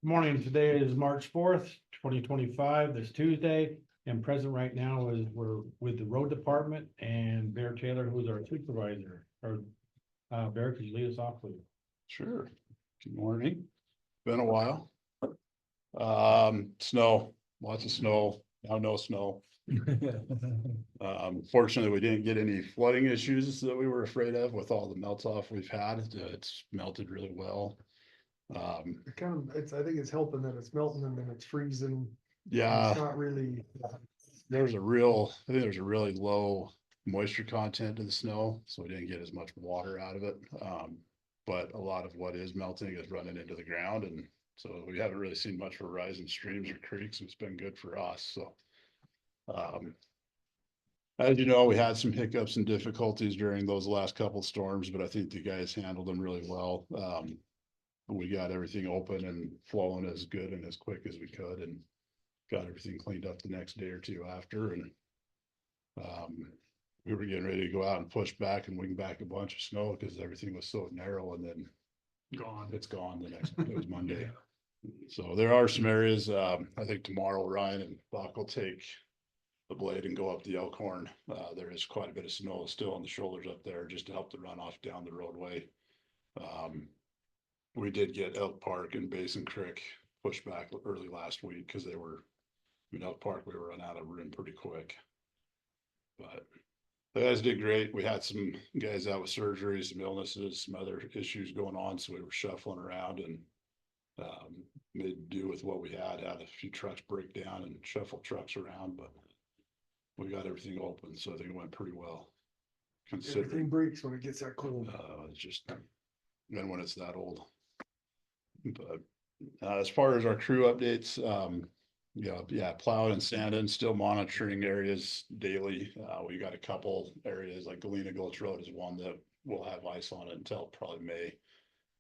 Morning, today is March 4th, 2025, this Tuesday, and present right now is we're with the road department and Bear Taylor, who's our supervisor, or Bear, could you lead us off, please? Sure. Good morning. Been a while. Snow, lots of snow, now no snow. Fortunately, we didn't get any flooding issues that we were afraid of with all the melt off we've had. It's melted really well. It kind of, I think it's helping that it's melting and then it's freezing. Yeah, It's not really, I think there's a really low moisture content in the snow, so we didn't get as much water out of it. But a lot of what is melting is running into the ground, and so we haven't really seen much of a rise in streams or creeks. It's been good for us, so. As you know, we had some hiccups and difficulties during those last couple storms, but I think the guys handled them really well. We got everything open and flowing as good and as quick as we could, and got everything cleaned up the next day or two after. And we were getting ready to go out and push back and wing back a bunch of snow because everything was so narrow, and then it's gone the next, it was Monday. So there are some areas, I think tomorrow Ryan and Buck will take the blade and go up the Elkhorn. There is quite a bit of snow still on the shoulders up there just to help the runoff down the roadway. We did get Elk Park and Basin Creek pushed back early last week because Elk Park, we were run out of room pretty quick. But the guys did great. We had some guys out with surgery, some illnesses, some other issues going on, so we were shuffling around and made do with what we had a few trucks break down and shuffle trucks around, but we got everything open, so I think it went pretty well. everything breaks when it gets that cold. It's just then when it's that old. But as far as our crew updates, plowing and sanding, still monitoring areas daily. We got a couple areas like Galena Gulch Road is one that will have ice on it until probably May.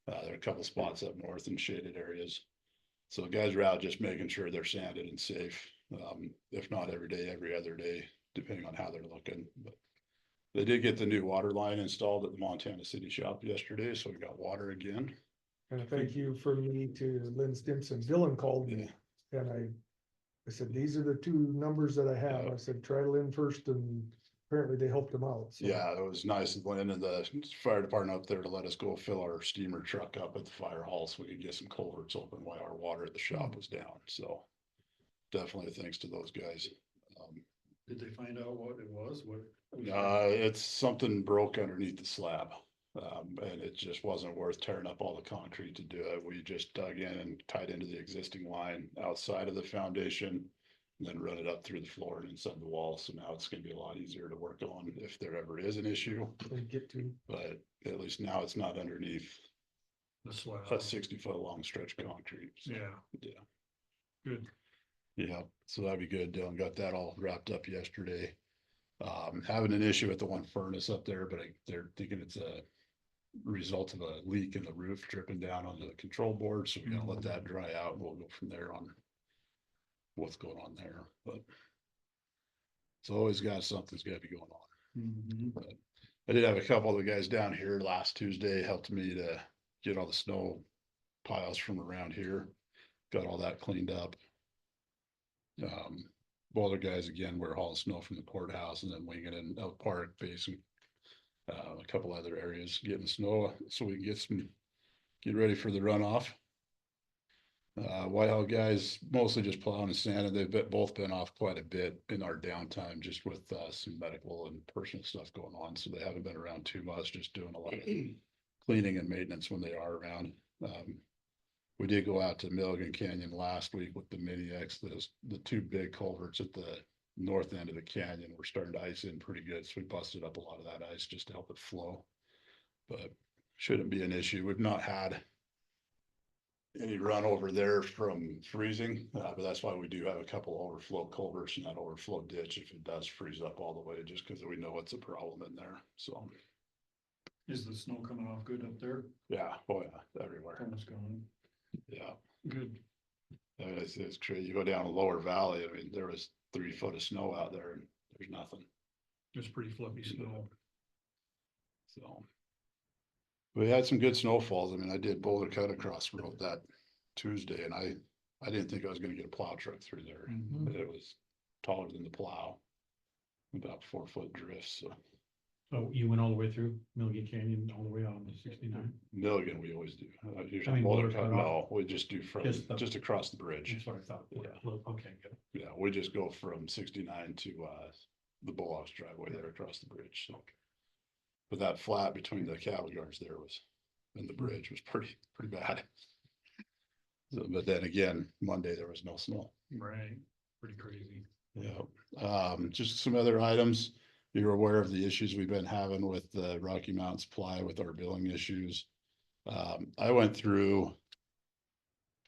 There are a couple spots up north in shaded areas. So guys are out just making sure they're sanded and safe. If not every day, every other day, depending on how they're looking. But they did get the new water line installed at the Montana City shop yesterday, so we got water again. And a thank you from me to Lynn Stimson. Dylan called me and I said, these are the two numbers that I have. I said, try Lynn first, and apparently they helped him out. So. Yeah, it was nice of Lynn and the fire department up there to let us go fill our steamer truck up at the fire hall so we could get some culverts open while our water at the shop was down. So definitely thanks to those guys. Did they find out what it was? It's something broke underneath the slab. And it just wasn't worth tearing up all the concrete to do it. We just dug in and tied into the existing line outside of the foundation, and then run it up through the floor and inside the wall. So now it's going to be a lot easier to work on if there ever is an issue. But at least now it's not underneath The slab. a 60-foot long stretch of concrete. So, yeah. Good. Yeah, so that'd be good. Dylan got that all wrapped up yesterday. Having an issue with the one furnace up there, but they're thinking it's a result of a leak in the roof dripping down onto the control board. So we're gonna let that dry out and we'll go from there on what's going on there. But it's always got something's got to be going on. But I did have a couple of the guys down here last Tuesday helped me to get all the snow piles from around here, got all that cleaned up. Boulder guys again were hauling snow from the courthouse and then winging in Elk Park Basin, a couple other areas, getting snow so we can get ready for the runoff. Whitehall guys mostly just plowing and sanding. They've both been off quite a bit in our downtime just with some medical and personal stuff going on, so they haven't been around too much, just doing a lot of cleaning and maintenance when they are around. We did go out to Milligan Canyon last week with the Mini X. The two big culverts at the north end of the canyon were starting to ice in pretty good, so we busted up a lot of that ice just to help it flow. But shouldn't be an issue. We've not had any run over there from freezing, but that's why we do have a couple overflow culverts in that overflow ditch if it does freeze up all the way, just because we know it's a problem in there. So Is the snow coming off good up there? yeah, oh yeah, everywhere. Almost gone. Yeah. Good. It's crazy. You go down a lower valley. I mean, there was 3 foot of snow out there and there's nothing. It's pretty fluffy snow. So we had some good snowfalls. I mean, I did boulder cut across the road that Tuesday, and I didn't think I was gonna get a plow truck through there. Mhm. It was taller than the plow. About 4 foot drift, so So you went all the way through Milligan Canyon, all the way on to 69? Milligan, we always do. Usually I mean, motor motor cut, cut no, we just do from, Just the- across the bridge. That's what I thought. Yeah. Well, okay, good. Yeah, we just go from 69 to the Bulldogs driveway there across the bridge, so. But that flat between the cattle yards there was, and the bridge was pretty bad. So, but then again, Monday there was no snow. Right, pretty crazy. Yeah, just some other items. You're aware of the issues we've been having with the Rocky Mountain supply with our billing issues. I went through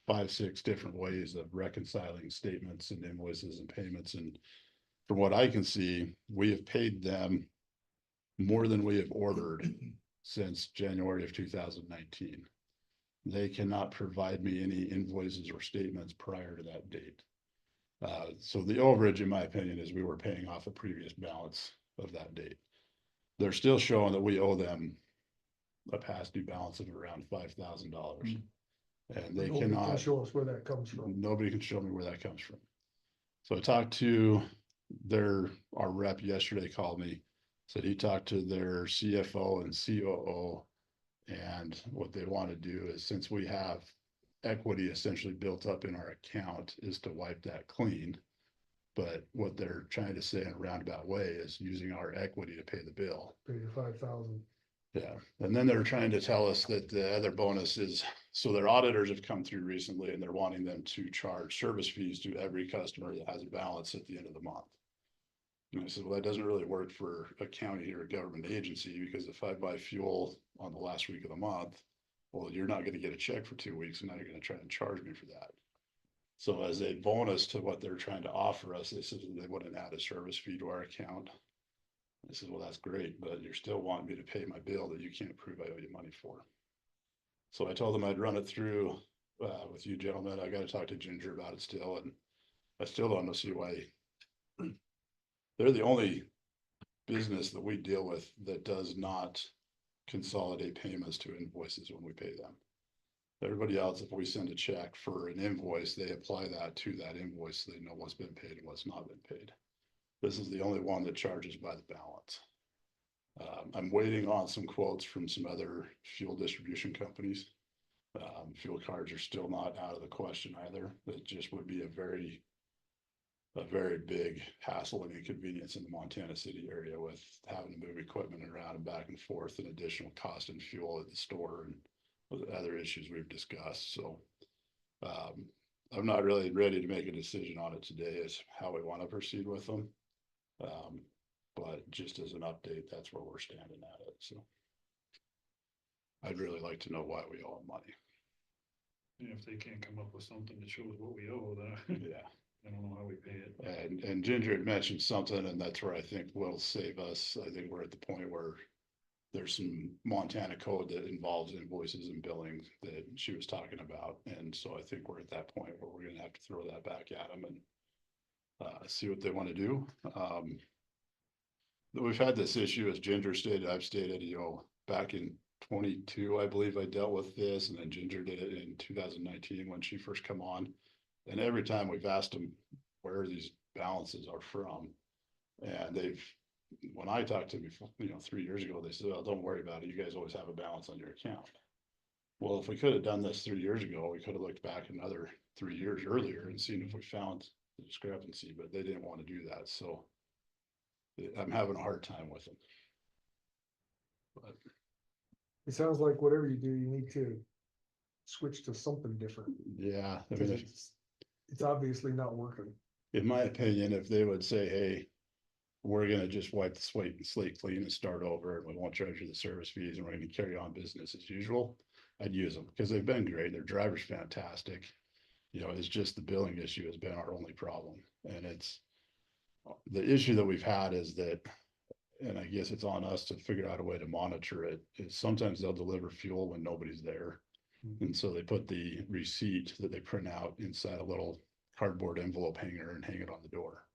5, 6 different ways of reconciling statements and invoices and payments, and from what I can see, we have paid them more than we have ordered since January of 2019. They cannot provide me any invoices or statements prior to that date. So the overage, in my opinion, is we were paying off a previous balance of that date. They're still showing that we owe them a past due balance of around $5,000. And they Nobody can cannot, show us where that comes from. nobody can show me where that comes from. So I talked to our rep yesterday called me, said he talked to their CFO and COO. And what they want to do is, since we have equity essentially built up in our account, is to wipe that clean. But what they're trying to say in a roundabout way is using our equity to pay the bill. Pay the 5,000. Yeah, and then they're trying to tell us that the other bonus is, so their auditors have come through recently and they're wanting them to charge service fees to every customer that has a balance at the end of the month. And I said, well, that doesn't really work for a county or a government agency, because if I buy fuel on the last week of the month, well, you're not gonna get a check for 2 weeks, and now you're gonna try and charge me for that. So as a bonus to what they're trying to offer us, they said they wouldn't add a service fee to our account. I said, well, that's great, but you're still wanting me to pay my bill that you can't prove I owe you money for. So I told them I'd run it through with you gentlemen. I gotta talk to Ginger about it still, and I still don't see why. They're the only business that we deal with that does not consolidate payments to invoices when we pay them. Everybody else, if we send a check for an invoice, they apply that to that invoice, so they know what's been paid and what's not been paid. This is the only one that charges by the balance. I'm waiting on some quotes from some other fuel distribution companies. Fuel cards are still not out of the question either. It just would be a very big hassle and inconvenience in the Montana City area with having to move equipment around and back and forth, and additional cost and fuel at the store, and with other issues we've discussed. So I'm not really ready to make a decision on it today as how we want to proceed with them. But just as an update, that's where we're standing at it. So I'd really like to know why we owe them money. And if they can't come up with something that shows what we owe, then Yeah. I don't know how we pay it. And Ginger had mentioned something, and that's where I think will save us. I think we're at the point where there's some Montana code that involves invoices and billing that she was talking about. And so I think we're at that point where we're gonna have to throw that back at them and see what they want to do. We've had this issue, as Ginger stated, I've stated, back in 22, I believe I dealt with this, and then Ginger did it in 2019 when she first come on. And every time we've asked them where these balances are from, and when I talked to them before, 3 years ago, they said, "Oh, don't worry about it. You guys always have a balance on your account." Well, if we could have done this 3 years ago, we could have looked back another 3 years earlier and seen if we found the discrepancy, but they didn't want to do that. So I'm having a hard time with them. But It sounds like whatever you do, you need to switch to something different. yeah, I Because mean, it's obviously not working. in my opinion, if they would say, hey, we're gonna just wipe the slate clean and start over, and we won't charge you the service fees, and we're gonna carry on business as usual, I'd use them, because they've been great. Their driver's fantastic. It's just the billing issue has been our only problem. And it's the issue that we've had is that, and I guess it's on us to figure out a way to monitor it, is sometimes they'll deliver fuel when nobody's there. And so they put the receipt that they print out inside a little cardboard envelope hanger and hang it on the door.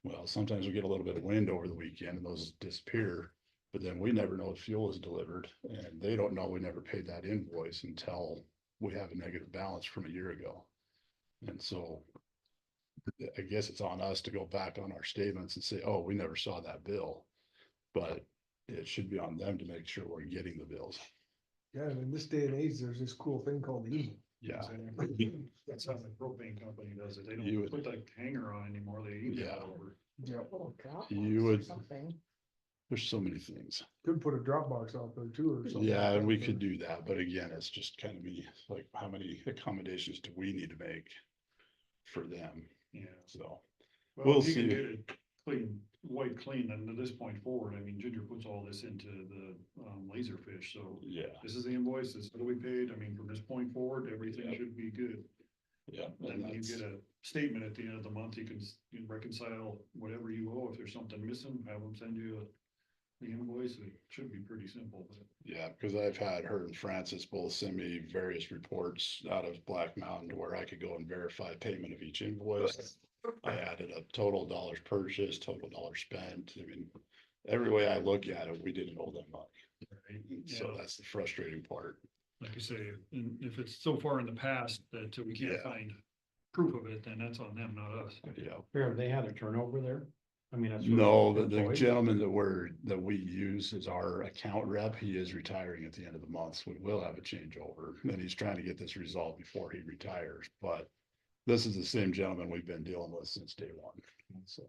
Well, sometimes we get a little bit of wind over the weekend and those disappear, but then we never know if fuel is delivered, and they don't know we never paid that invoice until we have a negative balance from a year ago. And so I guess it's on us to go back on our statements and say, oh, we never saw that bill. But it should be on them to make sure we're getting the bills. Yeah, and in this day and age, there's this cool thing called email. Yeah. That's how the propane company does it. They You don't would- put that hanger on anymore. They email Yeah. it over. Yeah, Little drop You box or would- something. There's so many things. could put a Dropbox out there too or something. Yeah, like and we that, could do that, but again, it's just kind of be like, how many accommodations do we need to make for them? Yeah. So, Well, We'll if you can see. get it clean, white clean, and to this point forward, I mean, Ginger puts all this into the, Laserfish, so. yeah, This is the invoice, this is what we paid, I mean, from this point forward, everything Yep. should be good. yeah. And And when you that's, get a statement at the end of the month, you can reconcile whatever you owe, if there's something missing, have them send you the invoice, it should be pretty simple, but. yeah, because I've had her and Francis both send me various reports out of Black Mountain to where I could go and verify payment of each invoice. I added up total dollars purchased, total dollars spent. I mean, every way I look at it, we didn't owe them money. So Yeah. that's the frustrating part. Like you say, and if it's so far in the past that we can't Yeah. find proof of it, then that's on them, not us. Yeah. Have they had a turnover there? I mean, that's. No, the gentleman that we use as our account rep, he is retiring at the end of the month, so we will have a changeover. And he's trying to get this resolved before he retires, but this is the same gentleman we've been dealing with since day one, so.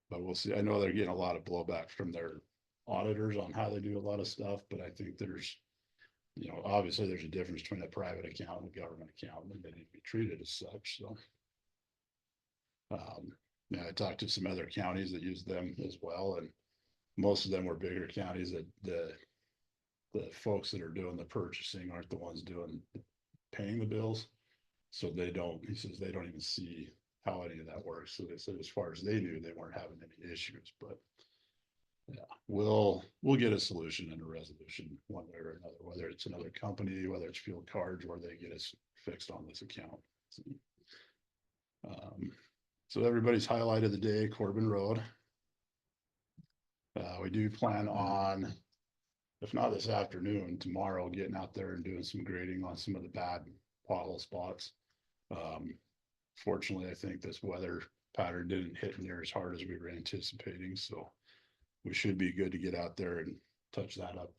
But we'll see. I know they're getting a lot of blowback from their auditors on how they do a lot of stuff, but I think there's, obviously there's a difference between a private account and a government account, and they need to be treated as such, so. Yeah, I talked to some other counties that use them as well, and most of them were bigger counties that the folks that are doing the purchasing aren't the ones paying the bills. So he says they don't even see how any of that works. So they said as far as they knew, they weren't having any issues, but yeah, we'll get a solution and a resolution one way or another, whether it's another company, whether it's fuel cards, or they get us fixed on this account. So everybody's highlight of the day, Corbin Road. We do plan on, if not this afternoon, tomorrow, getting out there and doing some grading on some of the bad pothole spots. Fortunately, I think this weather pattern didn't hit near as hard as we were anticipating, so we should be good to get out there and touch that up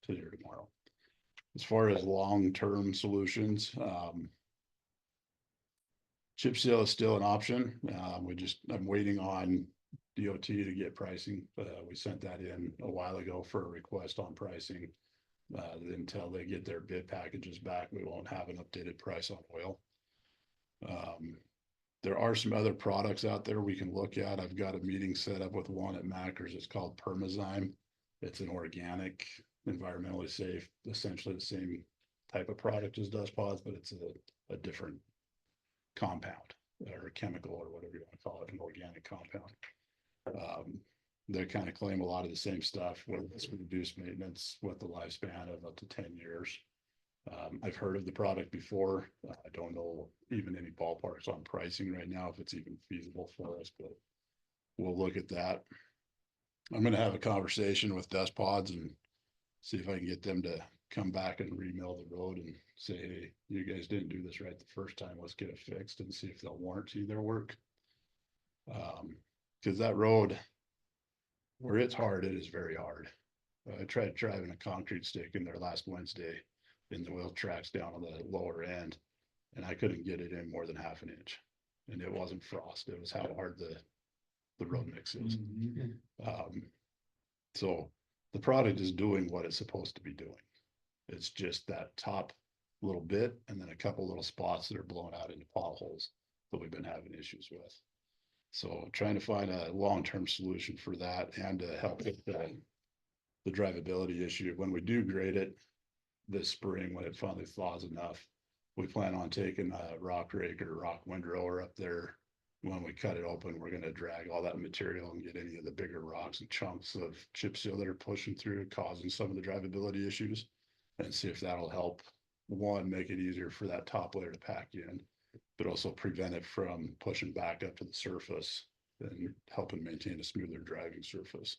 today or tomorrow. As far as long-term solutions, chip seal is still an option. I'm waiting on DOT to get pricing. We sent that in a while ago for a request on pricing. Until they get their bid packages back, we won't have an updated price on oil. There are some other products out there we can look at. I've got a meeting set up with one at Macker's. It's called Permazyme. It's an organic, environmentally safe, essentially the same type of product as dust pods, but it's a different compound or chemical or whatever you want to call it, an organic compound. They kind of claim a lot of the same stuff with reduced maintenance with the lifespan of up to 10 years. I've heard of the product before. I don't know even any ballparks on pricing right now, if it's even feasible for us, but we'll look at that. I'm going to have a conversation with Dust Pods and see if I can get them to come back and remill the road and say, hey, you guys didn't do this right the first time. Let's get it fixed and see if they'll warranty their work. Because that road, where it's hard, it is very hard. I tried driving a concrete stick in there last Wednesday in the wheel tracks down on the lower end, and I couldn't get it in more than half an inch. And it wasn't frost. It was how hard the road mix is. So the product is doing what it's supposed to be doing. It's just that top little bit and then a couple little spots that are blown out into potholes that we've been having issues with. So trying to find a long-term solution for that and to help with the drivability issue. When we do grade it this spring, when it finally thaws enough, we plan on taking a rock rake or rock windrower up there. When we cut it open, we're going to drag all that material and get any of the bigger rocks and chunks of chip seal that are pushing through, causing some of the drivability issues, and see if that'll help, one, make it easier for that top layer to pack in, but also prevent it from pushing back up to the surface and helping maintain a smoother driving surface.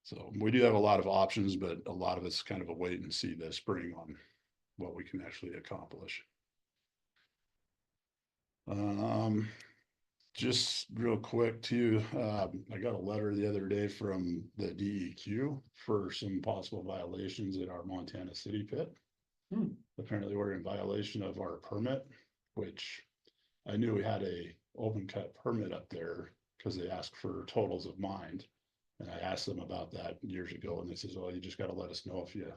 So we do have a lot of options, but a lot of it's kind of a wait and see this spring on what we can actually accomplish. Um, just real quick too, I got a letter the other day from the DEQ for some possible violations at our Montana City pit. Apparently we're in violation of our permit, which I knew we had a open cut permit up there because they asked for totals of mined. And I asked them about that years ago and they says, well, you just gotta let us know if you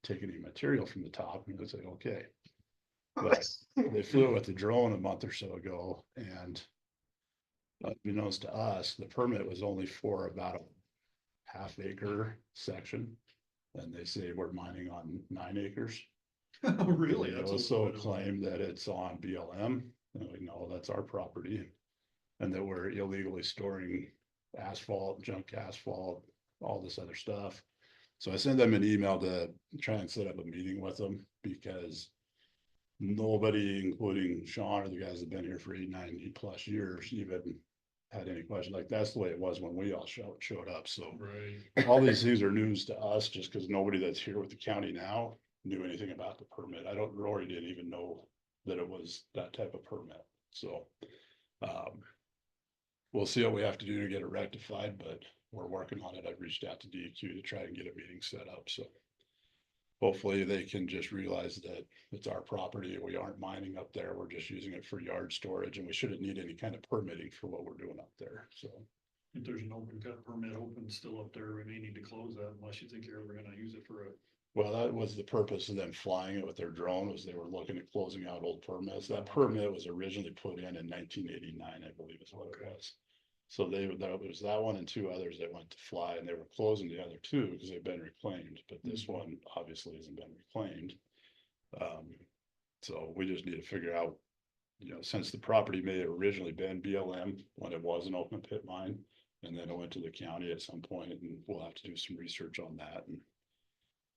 take any material from the top. And I was like, okay. But they flew it with the drone a month or so ago and unbeknownst to us, the permit was only for about a half acre section. And they say we're mining on 9 acres. Really? They That's also claim that it's on BLM, and we know that's our property. And that we're illegally storing asphalt, junk asphalt, all this other stuff. So I sent them an email to try and set up a meeting with them because nobody, including Sean or the guys that have been here for 8+ years, even had any question. Like that's the way it was when we all showed up. So right. all these things are news to us just because nobody that's here with the county now knew anything about the permit. Rory didn't even know that it was that type of permit. So we'll see what we have to do to get it rectified, but we're working on it. I've reached out to DEQ to try and get a meeting set up. So hopefully they can just realize that it's our property. We aren't mining up there. We're just using it for yard storage and we shouldn't need any kind of permitting for what we're doing up there. So If there's an open cut permit open still up there, we may need to close that unless you think you're ever gonna use it for a. well, that was the purpose of them flying it with their drone was they were looking at closing out old permits. That permit was originally put in 1989, I believe is what it was. So there was that one and 2 others that went to fly and they were closing the other 2 because they've been reclaimed, but this one obviously hasn't been reclaimed. So we just need to figure out, since the property may have originally been BLM when it was an open pit mine, and then it went to the county at some point, and we'll have to do some research on that and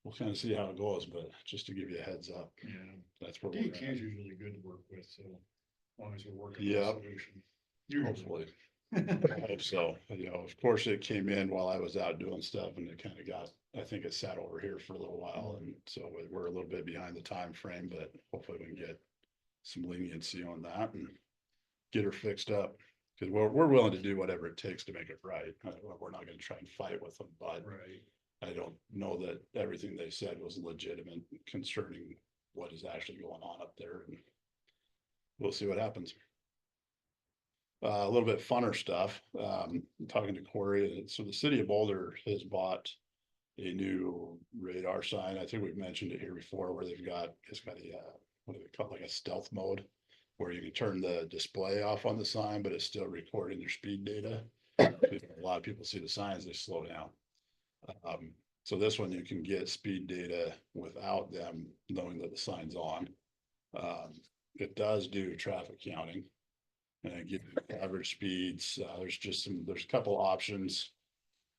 we'll kind of see how it goes, but just to give you a heads up, Yeah. that's where we're DEQ at. is usually good to work with, so as long as we're working. Yeah. on a solution. Usually. Hopefully. I hope so. Of course, it came in while I was out doing stuff and it kind of got, I think it sat over here for a little while. And so we're a little bit behind the time frame, but hopefully we can get some leniency on that and get her fixed up. Cause we're willing to do whatever it takes to make it right. We're not gonna try and fight with them, but Right. I don't know that everything they said was legitimate concerning what is actually going on up there. And we'll see what happens. A little bit funner stuff, talking to Corey, so the city of Boulder has bought a new radar sign. I think we've mentioned it here before where it's got a, what do they call it, like a stealth mode where you can turn the display off on the sign, but it's still recording your speed data. A lot of people see the signs, they slow down. So this one you can get speed data without them knowing that the sign's on. It does do traffic counting. And give you average speeds. There's a couple options.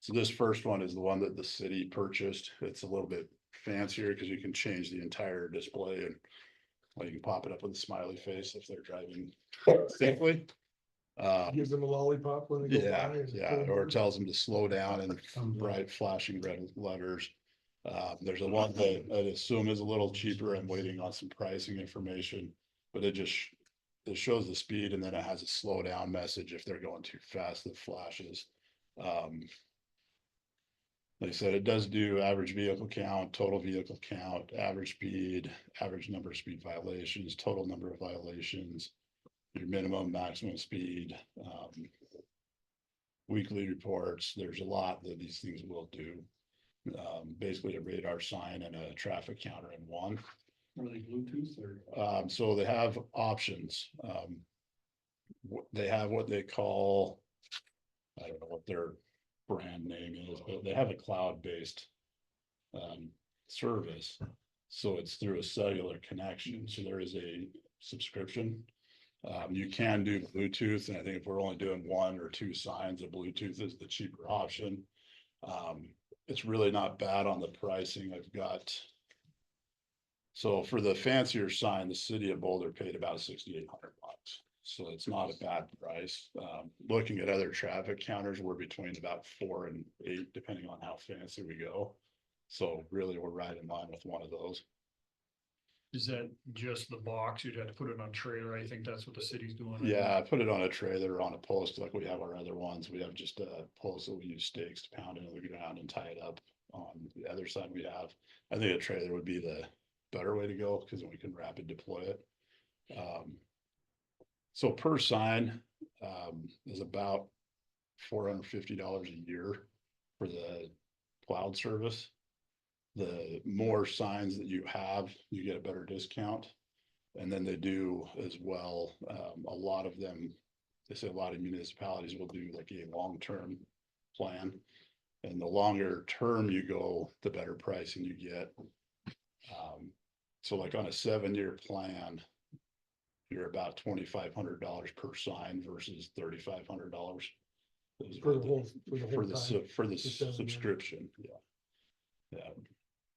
So this first one is the one that the city purchased. It's a little bit fancier because you can change the entire display and well, you can pop it up with a smiley face if they're driving safely. Gives them a lollipop when they go Yeah, by. and yeah, pull them or over. it tells them to slow down and bright flashing red letters. There's a one that I assume is a little cheaper. I'm waiting on some pricing information, but it shows the speed and then it has a slow down message if they're going too fast that flashes. Like I said, it does do average vehicle count, total vehicle count, average speed, average number of speed violations, total number of violations, your minimum, maximum speed, weekly reports. There's a lot that these things will do. Basically a radar sign and a traffic counter in one. Are they Bluetooth or? So they have options. They have what they call, I don't know what their brand name is, but they have a cloud-based service. So it's through a cellular connection. So there is a subscription. You can do Bluetooth, and I think if we're only doing 1 or 2 signs, the Bluetooth is the cheaper option. It's really not bad on the pricing. So for the fancier sign, the city of Boulder paid about $6,800. So it's not a bad price. Looking at other traffic counters, we're between about 4 and 8, depending on how fancy we go. So really, we're right in line with one of those. Is that just the box? You'd have to put it on trailer. I think that's what the city's doing. right Yeah, now. I put it on a trailer, or on a post, like we have our other ones. We have just a post that we use stakes to pound into the ground and tie it up. On the other side we have, I think a trailer would be the better way to go, because then we can rapid deploy it. So per sign, is about $450 a year for the cloud service. The more signs that you have, you get a better discount. And then they do as well, a lot of them, they say a lot of municipalities will do like a long-term plan. And the longer term you go, the better pricing you get. So like on a 7-year plan, you're about $2,500 per sign versus $3,500. For the whole, for the For whole the, time. for the For 7 years. subscription, yeah. Yeah,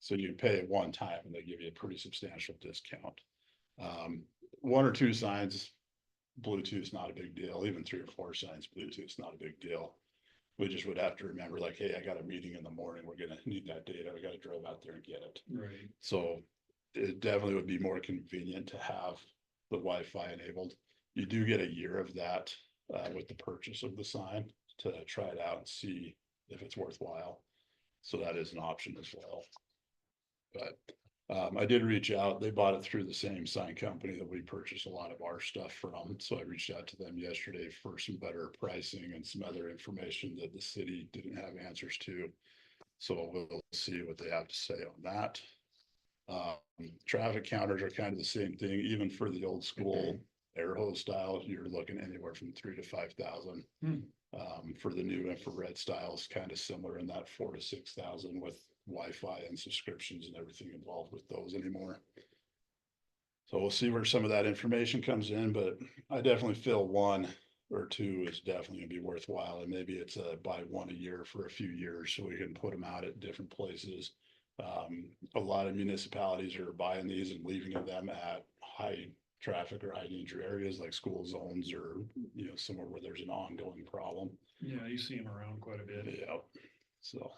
so you pay it one time and they give you a pretty substantial discount. 1 or 2 signs, Bluetooth's not a big deal, even 3 or 4 signs, Bluetooth's not a big deal. We just would have to remember like, hey, I got a meeting in the morning, we're gonna need that data, we gotta drive out there and get it. Right. So it definitely would be more convenient to have the Wi-Fi enabled. You do get a year of that with the purchase of the sign to try it out and see if it's worthwhile. So that is an option as well. But I did reach out. They bought it through the same sign company that we purchase a lot of our stuff from. So I reached out to them yesterday for some better pricing and some other information that the city didn't have answers to. So we'll see what they have to say on that. Traffic counters are kind of the same thing, even for the old school air hose style, you're looking anywhere from 3,000 to 5,000. For the new infrared styles, kind of similar in that 4,000 to 6,000 with Wi-Fi and subscriptions and everything involved with those anymore. So we'll see where some of that information comes in, but I definitely feel 1 or 2 is definitely gonna be worthwhile, and maybe it's a buy 1 a year for a few years so we can put them out at different places. A lot of municipalities are buying these and leaving them at high traffic or high danger areas like school zones, or, you know, somewhere where there's an ongoing problem. Yeah, you see them around quite a bit. Yeah, so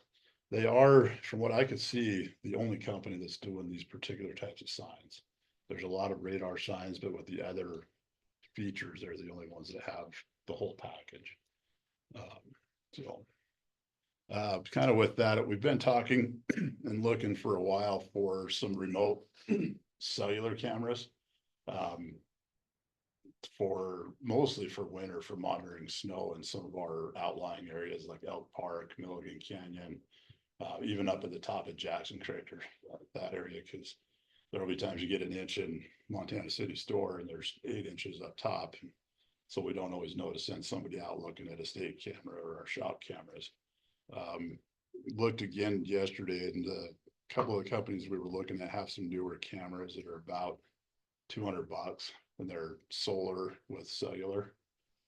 they are, from what I could see, the only company that's doing these particular types of signs. There's a lot of radar signs, but with the other features, they're the only ones that have the whole package. Kind of with that, we've been talking and looking for a while for some remote cellular cameras. For mostly for winter, for monitoring snow in some of our outlying areas like Elk Park, Milligan Canyon, even up at the top of Jackson Creek or that area, because there'll be times you get an inch in Montana City store and there's 8 inches up top. So we don't always know to send somebody out looking at a state camera or our shop cameras. Looked again yesterday, and a couple of companies we were looking at have some newer cameras that are about $200, and they're solar with cellular.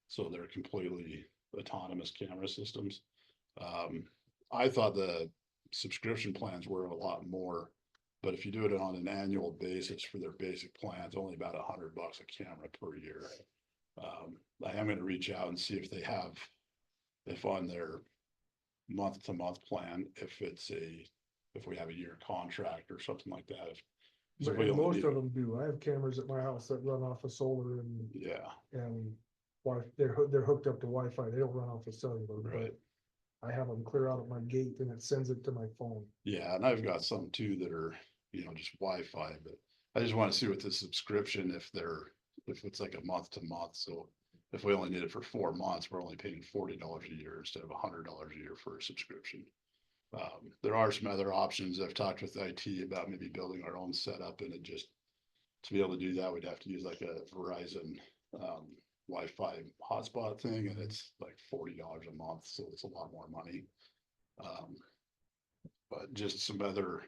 So they're completely autonomous camera systems. I thought the subscription plans were a lot more, but if you do it on an annual basis for their basic plans, only about $100 a camera per year. I am going to reach out and see if they have, if on their month-to-month plan, if we have a year contract or something like that. So But we only most need- of them do. I have cameras at my house that run off of solar and, Yeah, they're hooked up to Wi-Fi. They don't run off of cellular. but right. I have them clear out at my gate and it sends it to my phone. Yeah, and I've got some too that are, you know, just Wi-Fi, but I just want to see with the subscription, if it's like a month to month. So if we only need it for 4 months, we're only paying $40 a year instead of $100 a year for a subscription. There are some other options. I've talked with IT about maybe building our own setup, and it just, to be able to do that, we'd have to use like a Verizon Wi-Fi hotspot thing, and it's like $40 a month, so it's a lot more money. But just some other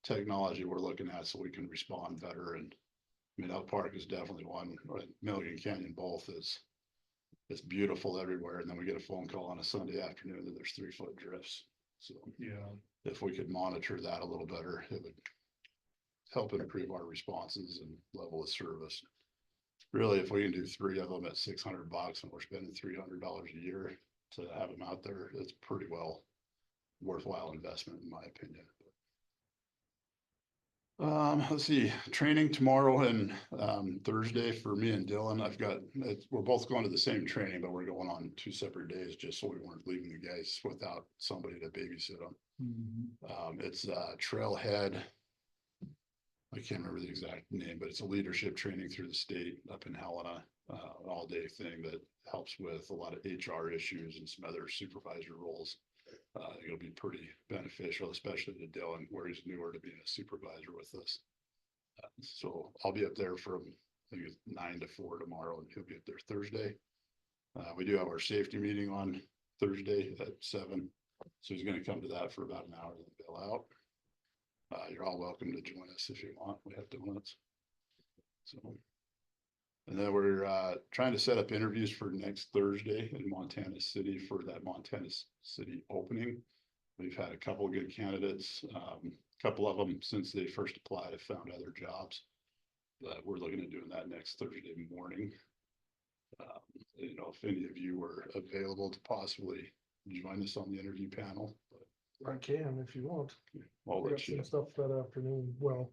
technology we're looking at so we can respond better. And I mean, Elk Park is definitely one, or Milligan Canyon both is, it's beautiful everywhere. And then we get a phone call on a Sunday afternoon that there's 3-foot drifts. So Yeah, if we could monitor that a little better, it would help improve our responses and level of service. Really, if we can do 3 of them at $600 and we're spending $300 a year to have them out there, it's pretty well worthwhile investment in my opinion. Let's see, training tomorrow and, Thursday for me and Dylan. We're both going to the same training, but we're going on 2 separate days just so we weren't leaving the guys without somebody to babysit them. It's Trailhead. I can't remember the exact name, but it's a leadership training through the state up in Helena, all day thing that helps with a lot of HR issues and some other supervisor roles. It'll be pretty beneficial, especially to Dylan, where he's newer to being a supervisor with us. So I'll be up there from, I think it's 9 to 4 tomorrow, and he'll be up there Thursday. We do have our safety meeting on Thursday at 7. So he's gonna come to that for about an hour, then bail out. You're all welcome to join us if you want. We have donuts. So. And then we're trying to set up interviews for next Thursday in Montana City for that Montana City opening. We've had a couple of good candidates. A couple of them, since they first applied, have found other jobs. We're looking at doing that next Thursday morning. You know, if any of you were available to possibly join us on the interview panel. I can if you want. I'll We got let you. some stuff that afternoon. Well,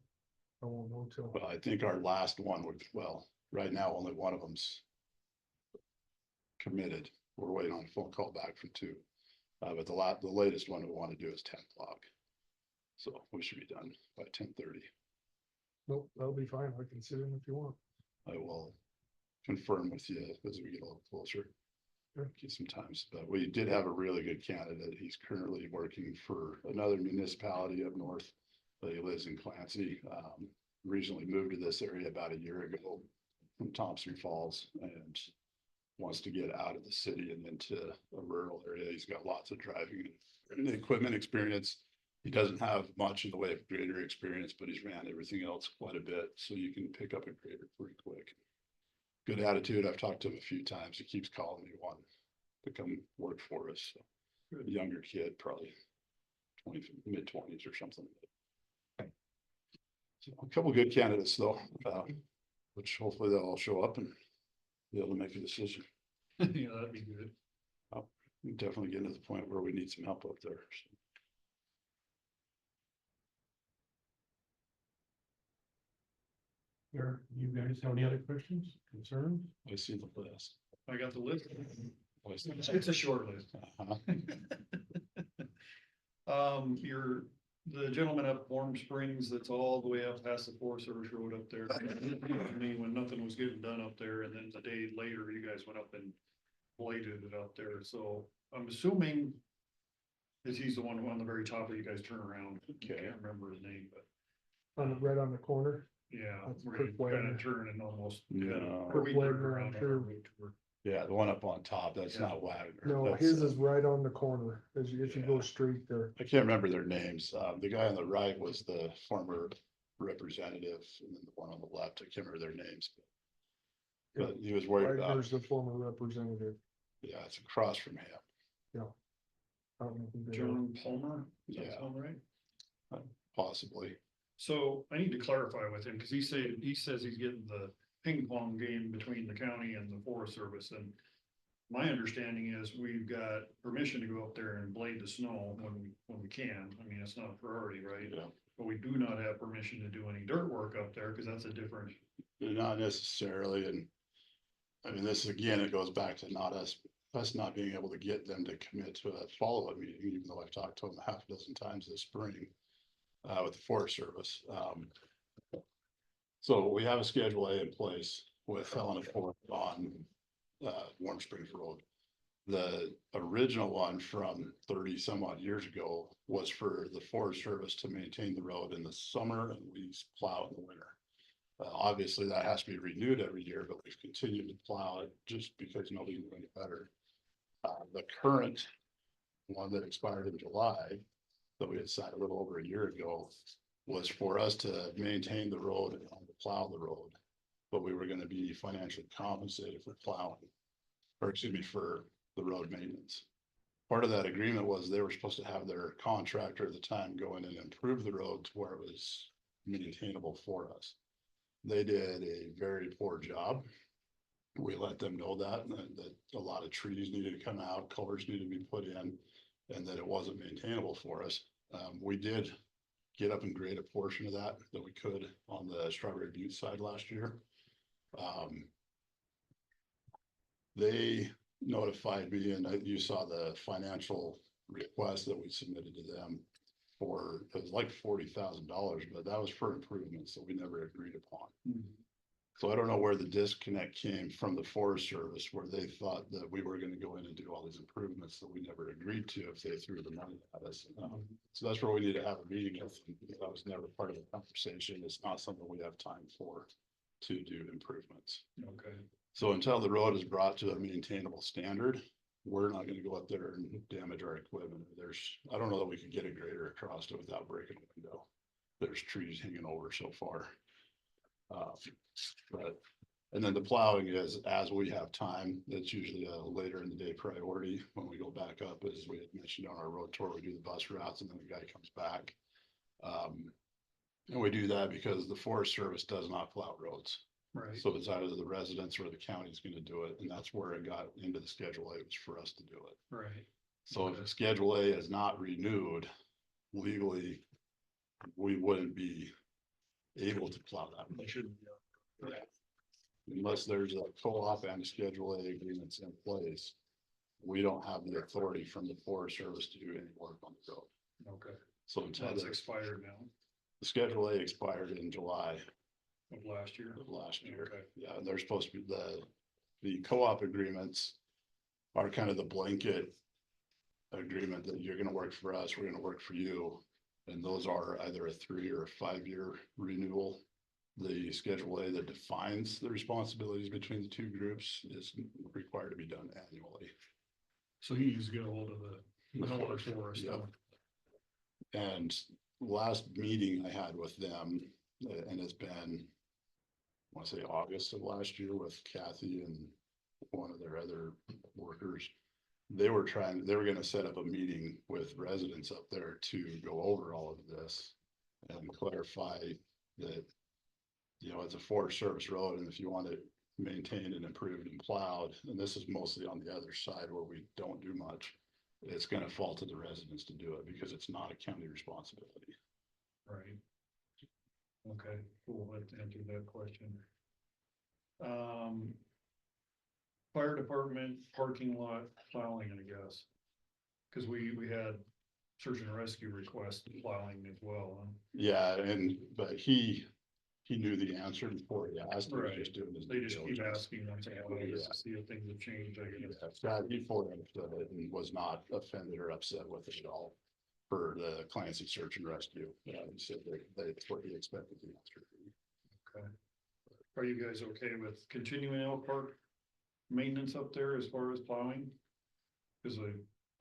I won't know till. Well, I think our last one would, well, right now, only one of them's committed. We're waiting on a phone call back from 2. But the latest one we want to do is 10 o'clock. So we should be done by 10:30. Nope, that'll be fine. I can sit in if you want. I will confirm with you as we get a little closer. Sure. Get some times, but we did have a really good candidate. He's currently working for another municipality up north. But he lives in Clancy. Recently moved to this area about a year ago from Thompson Falls and wants to get out of the city and into a rural area. He's got lots of driving and equipment experience. He doesn't have much in the way of grader experience, but he's ran everything else quite a bit, so you can pick up a grader pretty quick. Good attitude. I've talked to him a few times. He keeps calling me, wanting to come work for us. So, a younger kid, probably mid-20s or something. So a couple good candidates though, which hopefully they'll all show up and be able to make a decision. Yeah, that'd be good. We're definitely getting to the point where we need some help up there. So. You guys have any other questions, concerns? I see the list. I got the list. I see the- It's a short list. Uh-huh. The gentleman up Warm Springs, that's all the way up past the Forest Service Road up there. I mean, when nothing was getting done up there, and then the day later, you guys went up and bladed it up there, so I'm assuming that he's the one who on the very top of you guys turn around. I Okay. can't remember his name, but Right on the corner. yeah, That's we're Kirk kind Wagner. of turning almost. No. Or we Kirk turned Wagner, around I'm on sure. our road tour. Yeah, the one up on top, that's Yeah. not Wagner. No, That's, his is right on the corner as you, if you go Yeah. straight there. I can't remember their names. The guy on the right was the former representative, and then the one on the left, I can't remember their names. But he was worried about, Wagner's the former representative. yeah, it's across from him. I don't know who they are. John Palmer, does that Yeah. sound right? Possibly. So I need to clarify with him, because he says he's getting the ping pong game between the county and the Forest Service, and my understanding is we've got permission to go up there and blade the snow when we can. I mean, it's not a priority, right? Yeah. But we do not have permission to do any dirt work up there, because that's a different, Not necessarily, and I mean, this again, it goes back to not us not being able to get them to commit to a follow-up meeting, even though I've talked to them a half a dozen times this spring with the Forest Service. So we have a Schedule A in place with Helena Forest on Warm Springs Road. The original one from 30 some odd years ago was for the Forest Service to maintain the road in the summer and we plow in the winter. Obviously, that has to be renewed every year, but we've continued to plow it just because nobody knew any better. The current one that expired in July, that we had signed a little over a year ago, was for us to maintain the road and plow the road. But we were going to be financially compensated for plowing, or excuse me, for the road maintenance. Part of that agreement was they were supposed to have their contractor at the time go in and improve the road to where it was maintainable for us. They did a very poor job. We let them know that a lot of trees needed to come out, culverts needed to be put in, and that it wasn't maintainable for us. We did get up and grade a portion of that we could on the Strawberry Butte side last year. They notified me, and you saw the financial request that we submitted to them for, it was like $40,000, but that was for improvements that we never agreed upon. So I don't know where the disconnect came from the Forest Service, where they thought that we were gonna go in and do all these improvements that we never agreed to if they threw the money at us. So that's where we need to have a meeting with them. That was never part of the conversation. It's not something we have time for to do improvements. Okay. So until the road is brought to a maintainable standard, we're not gonna go up there and damage our equipment. I don't know that we could get a grader across it without breaking a window. There's trees hanging over so far. And then the plowing is, as we have time, that's usually a later in the day priority. When we go back up, as we had mentioned on our road tour, we do the bus routes and then the guy comes back. And we do that because the Forest Service does not plow roads. Right. So it's either the residents or the county's gonna do it, and that's where it got into the Schedule A, was for us to do it. Right. So if Schedule A is not renewed legally, we wouldn't be able to plow that. They shouldn't. Unless there's a co-op and Schedule A agreements in place, we don't have the authority from the Forest Service to do any work on the road. Okay. So until That's the expired now Schedule A expired in July of last year. of last year. Okay. Yeah, and they're supposed to be the co-op agreements are kind of the blanket agreement that you're gonna work for us, we're gonna work for you. And those are either a 3 or a 5-year renewal. The Schedule A that defines the responsibilities between the two groups is required to be done annually. So he needs to get a hold of the Forest. Yep. And last meeting I had with them, and it's been, I want to say August of last year, with Kathy and one of their other workers. They were gonna set up a meeting with residents up there to go over all of this and clarify that, you know, it's a Forest Service road, and if you want it maintained and improved and plowed, and this is mostly on the other side where we don't do much, it's gonna fall to the residents to do it because it's not a county responsibility. Right. Okay, cool, let's answer that question. Fire department parking lot plowing, I guess. Cause we had search and rescue request plowing as well. Yeah, but he knew the answer before he asked. He was Right. just doing his They due just keep diligence. asking them to see if things have changed, I guess. Yeah, Scott, he fully understood it and was not offended or upset with it at all for the Clancy search and rescue. Yeah, he said that's what he expected the answer to be. Okay. Are you guys okay with continuing Elk Park maintenance up there as far as plowing? Cause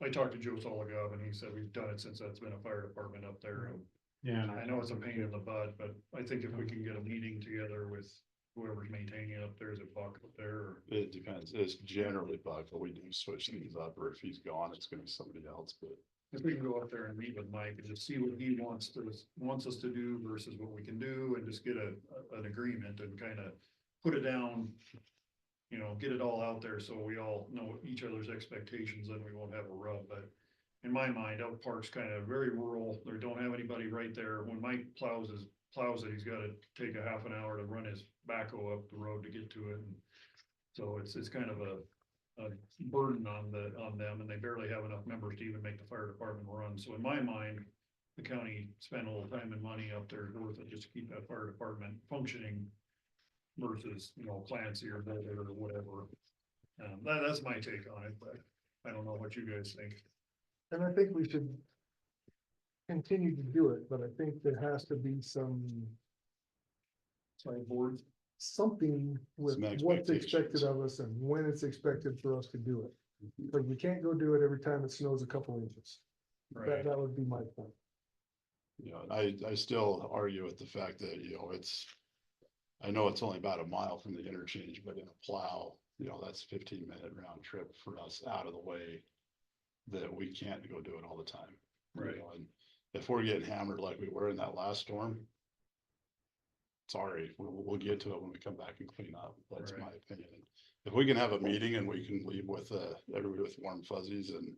I talked to Joe Soligov and he said we've done it since that's been a fire department up there. And Yeah, and I know it's a pain in the butt, but I think if we can get a meeting together with whoever's maintaining it up there, is it Buck up there or? It depends. It's generally Buck, but we do switch things up, or if he's gone, it's gonna be somebody else, but. If we can go up there and meet with Mike and just see what he wants us to do versus what we can do and just get an agreement and kind of put it down. You know, get it all out there so we all know each other's expectations and we won't have a rub, but. In my mind, Elk Park's kind of very rural. They don't have anybody right there. When Mike plows it, he's gotta take a half an hour to run his backhoe up the road to get to it. And so it's kind of a burden on them, and they barely have enough members to even make the fire department run. So in my mind, the county spent a little time and money up there worth it just to keep that fire department functioning versus, you know, Clancy or Boulder or whatever. That's my take on it, but I don't know what you guys think. And I think we should continue to do it, but I think there has to be something with Some what's expected expectations. of us and when it's expected for us to do it. Because we can't go do it every time it snows a couple inches. Right. That would be my point. You know, I still argue with the fact that, you know, I know it's only about a mile from the interchange, but in a plow, you know, that's 15-minute round trip for us out of the way. That we can't go do it all the time. Right. You know, and if we're getting hammered like we were in that last storm. Sorry, we'll get to it when we come back and clean up. That's Right. my opinion. If we can have a meeting and we can leave with everybody with warm fuzzies and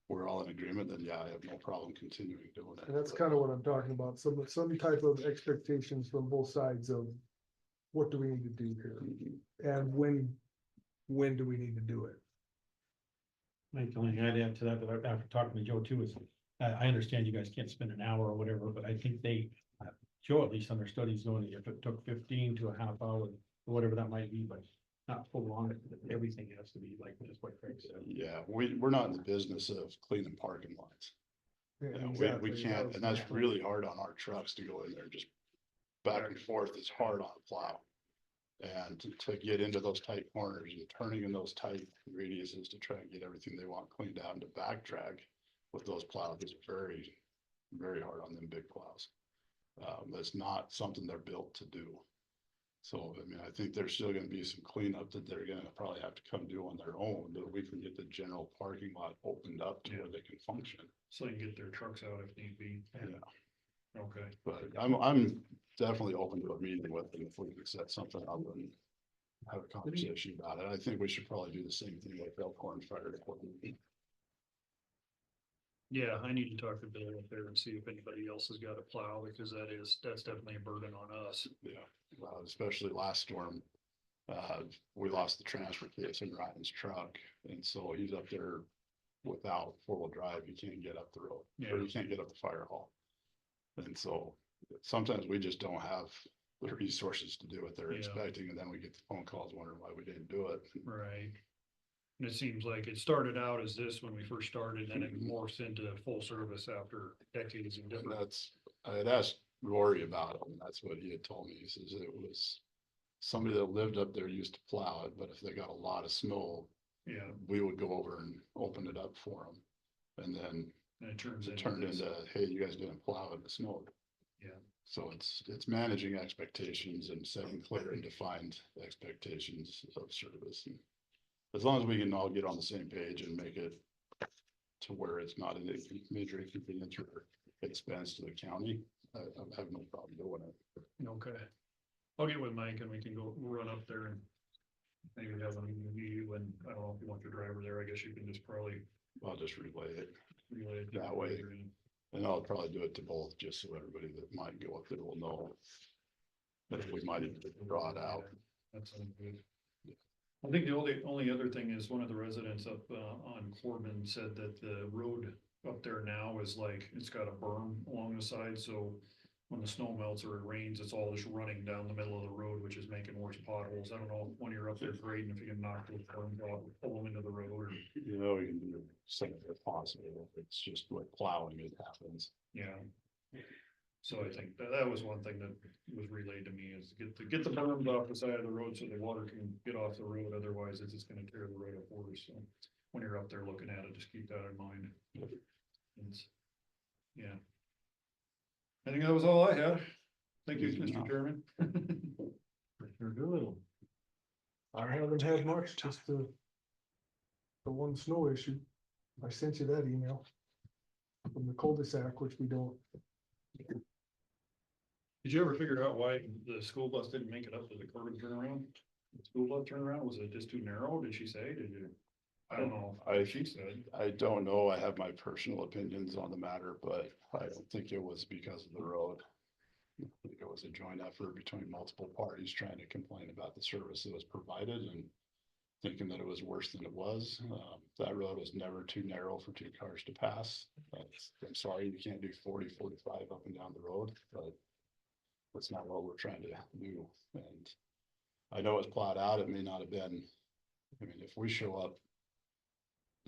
we're all in agreement, then yeah, I have no problem continuing doing it. And that's kind of what I'm talking about, some type of expectations from both sides of what do we need to do here? And when do we need to do it? My only thing I'd add to that, but after talking to Joe too, is, I understand you guys can't spend an hour or whatever, but I think Joe at least understood he's going, if it took 15 to a half hour, or whatever that might be, but not full on, everything has to be like this, what Craig said. Yeah, we're not in the business of cleaning parking lots. Yeah, You know, exactly, we that can't, was and my that's point. really hard on our trucks to go in there, just back and forth, it's hard on a plow. And to get into those tight corners and turning in those tight radiuses to try and get everything they want cleaned out and to backtrack with those plows is very, very hard on them big plows. That's not something they're built to do. So, I mean, I think there's still gonna be some cleanup that they're gonna probably have to come do on their own, but we can get the general parking lot opened up to where they can function. So you can get their trucks out if need be. Yeah. Okay. But I'm definitely open to a meeting with them if we can set something up and have a conversation about it. I think we should probably do the same thing with Elkhorn Fire Department. Yeah, I need to talk to Bill up there and see if anybody else has got a plow, because that's definitely a burden on us. Yeah, especially last storm. We lost the transfer case in Ryan's truck, and so he's up there without four-wheel drive. You can't get up the road, or you can't get up the fire hall. And so sometimes we just don't have the resources to do what they're Yeah. expecting, and then we get the phone calls wondering why we didn't do it. Right. And it seems like it started out as this when we first started, and it morphs into full service after decades of And different. I had asked Rory about it, and that's what he had told me. He says it was somebody that lived up there used to plow it, but if they got a lot of snow, Yeah, we would go over and open it up for them. And then and it turns it turned this. into, hey, you guys didn't plow it, it snowed. Yeah. So it's managing expectations and setting clear and defined expectations of service. And as long as we can all get on the same page and make it to where it's not a major inconvenience or expense to the county, I have no problem doing it. Okay. I'll get with Mike and we can go run up there and maybe have a meeting with you, and I don't know if you want your driver there. I guess you can just probably I'll just relay it, relay it to That the way. driver and- and I'll probably do it to both, just so everybody that might go up there will know. That we might even draw it out. That sounds good. I think the only other thing is one of the residents up on Corbin said that the road up there now is like, it's got a berm along the side, so when the snow melts or it rains, it's all just running down the middle of the road, which is making worse potholes. I don't know when you're up there grading, if you can knock those berms off, pull them into the road, or, You know, we can do something if possible, it's just like plowing, it happens. yeah. So I think that was one thing that was relayed to me, is get the berms off the side of the road so the water can get off the road, otherwise it's just gonna tear the road up worse. So when you're up there looking at it, just keep that in mind. It's- Yeah. I think that was all I had. Thank you, Mr. Chairman. You're good. I haven't had much, just the one snow issue. I sent you that email from the cul-de-sac, which we don't. Did you ever figure out why the school bus didn't make it up to the curb and turnaround? The school bus turnaround, was it just too narrow? Did she say? Did you? I don't know. She said. I don't know, I have my personal opinions on the matter, but I don't think it was because of the road. I think it was a joint effort between multiple parties trying to complain about the service that was provided and thinking that it was worse than it was. That road was never too narrow for two cars to pass. I'm sorry, you can't do 40, 45 up and down the road, but that's not what we're trying to do. And I know it's plowed out, it may not have been, I mean, if we show up,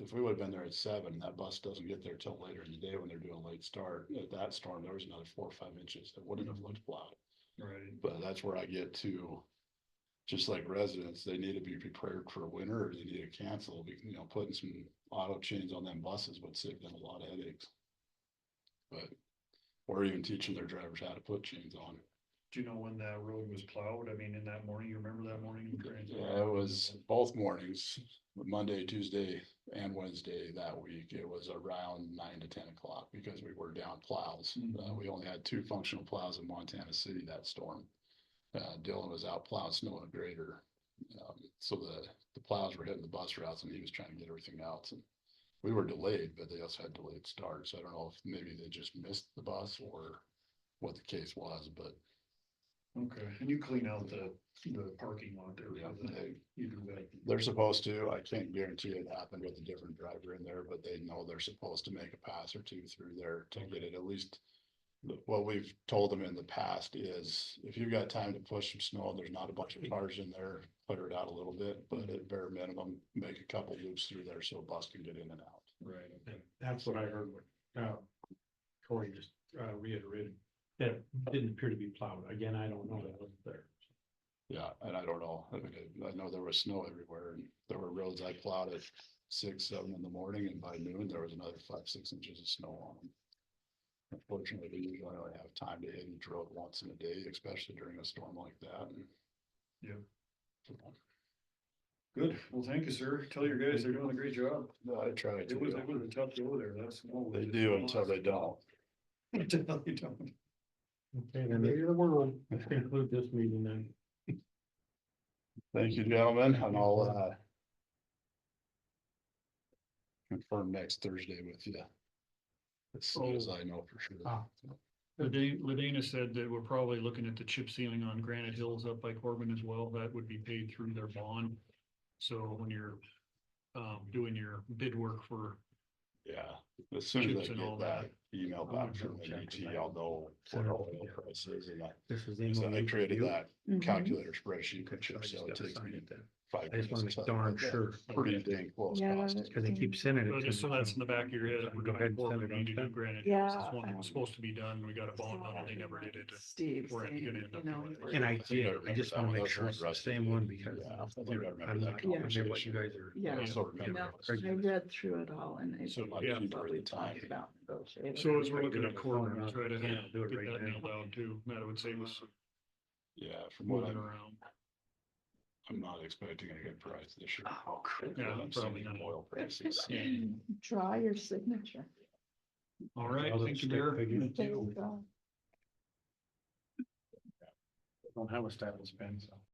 if we would have been there at 7, that bus doesn't get there till later in the day when they're doing late start. At that storm, there was another 4 or 5 inches that wouldn't have looked plowed. Right. But that's where I get to, just like residents, they need to be prepared for winter, or they need to cancel, you know, putting some auto chains on them buses would save them a lot of headaches. But, or even teaching their drivers how to put chains on. Do you know when that road was plowed? I mean, in that morning, you remember that morning? Yeah, it was both mornings, Monday, Tuesday, and Wednesday that week. It was around 9 to 10 o'clock because we were down plows. We only had 2 functional plows in Montana City that storm. Dylan was out plowing snow and grader. So the plows were hitting the bus routes and he was trying to get everything out. And We were delayed, but they also had delayed starts. I don't know if maybe they just missed the bus or what the case was, but Okay, and you clean out the parking lot there. yeah, You do that. they're supposed to. I can't guarantee it happened with a different driver in there, but they know they're supposed to make a pass or two through there to get it at least. What we've told them in the past is if you've got time to push some snow, there's not a bunch of cars in there, clear it out a little bit, but at bare minimum, make a couple loops through there so a bus can get in and out. Right, okay. That's what I heard when, Corey just, reiterated. That didn't appear to be plowed. Again, I don't know, that wasn't there. Yeah, and I don't know. I know there was snow everywhere and there were roads I plowed at 6, 7 in the morning and by noon there was another 5, 6 inches of snow on them. Unfortunately, we usually only have time to hit each road once in a day, especially during a storm like that. And Yeah. so, Good, well, thank you, sir. Tell your guys they're doing a great job. no, I try It was to. a tough go there, that's. They do until they don't. Until they don't. Okay, then let's conclude this meeting then. Thank you, gentlemen, and I'll confirm next Thursday with you. As soon as I know for sure. Ah. Ladena said that we're probably looking at the chip sealing on Granite Hills up by Corbin as well. That would be paid through their bond. So when you're doing your bid work for, Yeah, as soon as I Chips and all get that that. email back from the DT, I'll know what our oil price is and This is. so I created that Mhm. calculator spreadsheet, Okay, so I so just it gotta takes sign me it then. 5 I just wanna minutes. make darn sure, Pretty dang close. Yeah, cost. that- cause they keep sending it. to just so me, that's in the back of your head. If we're Go doing ahead and send Corbin, it we need to do on. Granite. Yeah, Hills. This one that was supposed to be done. We got a bond on it. They never did it. Steve We're saying, gonna end up you know, doing it. And I think did, I remember just that wanna one. make That sure was it's the Rusty. same one because Yeah, I think I remember I'm that not sure what you conversation. guys are. Yeah. I also remember No, it. I read through it all and it. So much Yeah. cheaper What at we the time. talked about negotiating. So as we're looking Do it at on the Corbin, phone, we try to yeah, do it get right that now. nailed down too. That would save us Yeah, from what moving I'm, around. I'm not expecting a good price this year. Oh, Yeah, I'm probably seeing not. oil prices. Draw your signature. All right, Other thank you, stick Mayor. figures. There you go. Don't have a stylus pen, so.